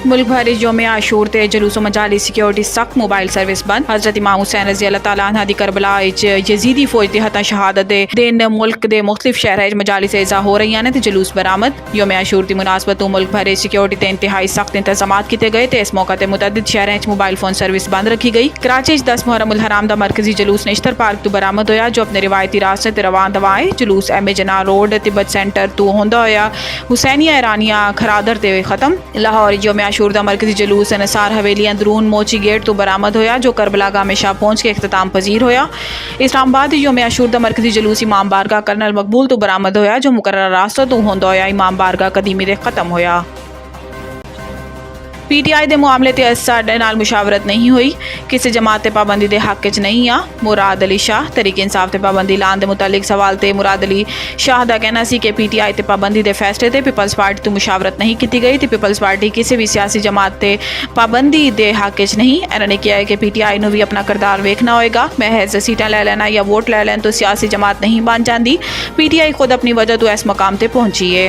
मुल्क भर यौम आशूर ते जलूस मजाली सिक्योरिटी सख्त मोबाइल सर्विस बंद। हज़रत इमाम हुसैन रज़ी अल्लाह तआला अन्हु दी करबला यजीदी फौज दे हत्था शहादत दे दिन मुल्क दे मुख्तलिफ शहरां मजाली से इज़ा हो रही ने ते जुलूस बरामद। यौम आशूर दी मुनासबत मुल्क भर सिक्योरिटी ते इंतहाई सख्त इंतजाम किए गए थे। इस मौके ते मुतअद्दिद शहरां मोबाइल फोन सर्विस बंद रखी गई। कराची 10 मुहर्रम उल हराम दा मरकजी जुलूस निश्तर पार्क तो बरामद होया जो अपने रिवायती रास्ते ते रवान दवाए। जुलूस एम ए जना रोड तिब्बत सेंटर तो होंदा होया हुसैनिया ईरानिया खरादर ते खत्म। लाहौर यौम आशूर दा मरकजी जुलूस निसार हवेली अंदरून मोची गेट तो बरामद होया जो करबला गाह में शाह पहुंच के इख्तिताम पजीर होया। इस्लामाबाद यौम आशूर दा मरकजी जुलूस इमाम बारगाह कर्नल मकबूल तो बरामद होया जो मुकर्रर रास्ता तो होंदा होया इमाम बारगाह कदीमी दे खत्म होया। PTI दे मामले ते साडे नाल मुशावरत नहीं हुई। किसी जमात ते पाबंदी दे हक च नहीं आ। मुराद अली शाह तरीके इंसाफ ते पाबंदी लान दे मुतालिक सवाल ते मुराद अली शाह दा कहना सी कि PTI ते पाबंदी दे फैसले ते पीपल्स पार्टी तो मुशावरत नहीं की गई ते पीपल्स पार्टी किसी भी सियासी जमात ते पाबंदी दे हक च नहीं। इन्होंने कहा है कि PTI नूं भी अपना किरदार वेखना होएगा। महज सीटां लै लैना या वोट लै लैन तो सियासी जमात नहीं बन जाती। PTI खुद अपनी वजह तो इस मकाम ते पहुंची है।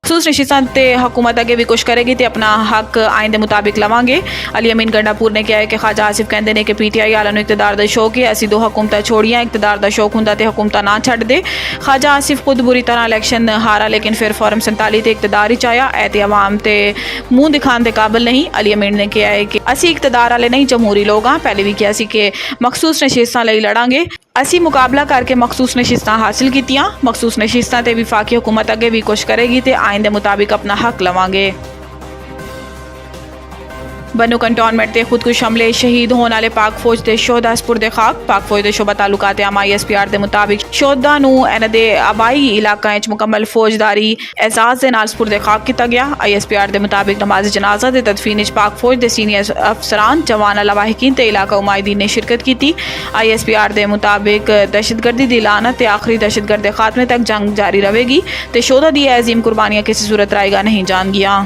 खसूस नशिस्तां ते हुकूमत अगे भी कुछ करेगी तो अपना हक आइन के मुताबिक लवांगे। अली अमीन गंडापुर ने कहा है कि ख्वाजा आसिफ कहते हैं कि PTI वालों को इकतदार का शौक है। असीं दो हुकूमतां छोड़ियां, इकतदार का शौक हुंदा तो हुकूमतां ना छड्ड दे। ख्वाजा आसिफ खुद बुरी तरह इलैक्शन हारा लेकिन फिर फॉर्म 47 ते इकतदार ही आया। ऐते अवाम ते मुँह दिखाने के काबिल नहीं। अली अमीन ने कहा है कि असीं इकतदार वाले नहीं जमहूरी लोग हाँ। पहले भी कहा सी कि मखसूस नशिस्तां लई लड़ांगे। असी मुकाबला करके मखसूस नशिस्तां हासिल कीतियां। मखसूस नशिस्तां ते विफाकी हुकूमत अगे भी कुछ करेगी तो आइन के मुताबिक अपना हक लवांगे। बनू कंटोनमेंट के खुदकुश हमले शहीद होने वाले पाक फौज के शोहदा सपुर्दे खाक। पाक फौज के शोबा तालुकात आम ISPR के मुताबिक शोहदा नूं इन्हां दे आबाई इलाकों मुकम्मल फौजदारी एजाज के नाल सपुर्दे खाक किया गया। ISPR के मुताबिक नमाज जनाजा के तदफीन पाक फौज के सीनियर अफसरान जवान लवाहिकीन ते इलाका उमायदीन ने शिरकत की। ISPR के मुताबिक दहशतगर्दी की लानत आखिरी दहशतगर्द खात्मे तक जंग जारी रहेगी तो शोहदा दी अजीम कुर्बानियां किसी सूरत रायगा नहीं जान गियां।